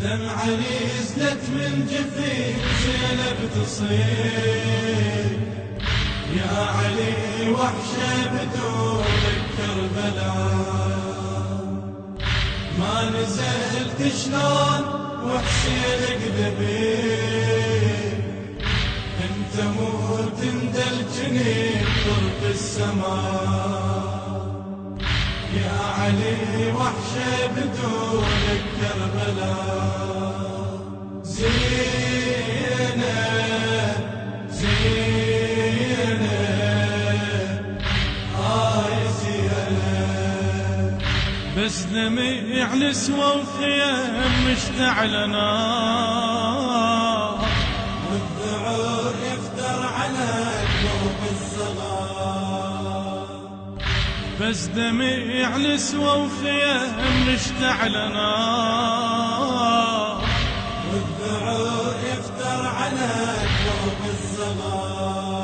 دمع علي زلت من جفين زينب تصير، يا علي وحشة بدونك كربلاء، ما نزلت شلون وحسينك ذبيح، انت موت اندل جنين طرق السماء، يا علي وحشة بدونك كربلاء. زينب زينب هاي زينب، بس دميع نسوى وخيام مشتعل نار، والذعور يفتر على قلوب الصغار، بس دميع نسوى وخيام مشتعل نار، والذعور يفتر على قلوب الصغار،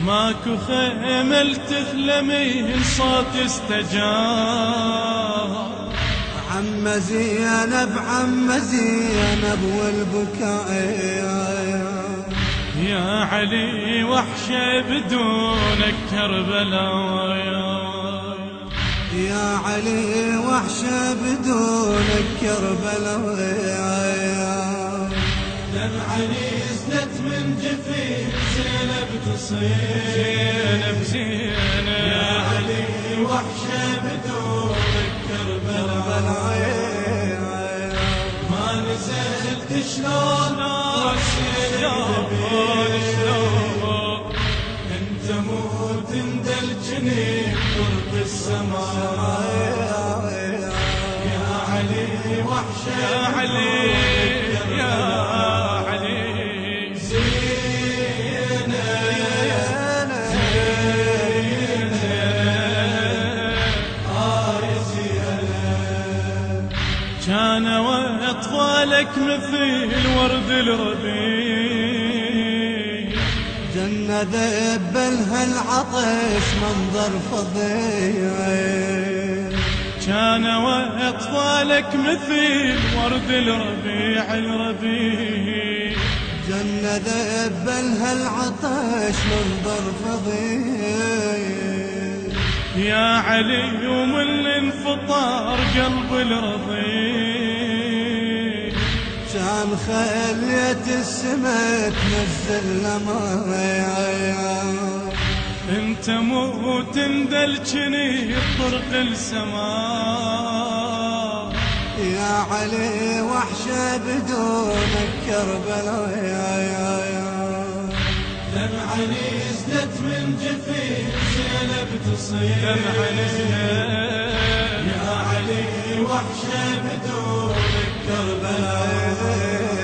ماكو خيمة تخلى من صوت استجار. عم زينب عم زينب والبكاء، يا علي وحشة بدونك كربلاء، يا علي وحشة بدونك كربلاء. دمع علي زلت من جفين زينب تصير، زينب يا علي وحشة بدونك كربلاء، ما نزلت شلون وحسينك شلون، انت موت اندل جنين قرب السماء، يا علي وحشة يا علي يا علي. زينب زينب هاي زينب، كان واطفالك مثل ورد الربيع، جنة ذبلها العطش منظر فظيع، كان واطفالك مثل ورد الربيع الربيع، جنة ذبلها العطش منظر فظيع، يا علي ومن الانفطار قلب الرضيع، كان خليت السما تنزل لماء، انت موت اندل جني طرق السماء، يا علي وحشة بدونك كربلاء. دمع علي زلت من جفين زينب تصير، دمع نزلت، يا علي وحشة بدونك كربلاء.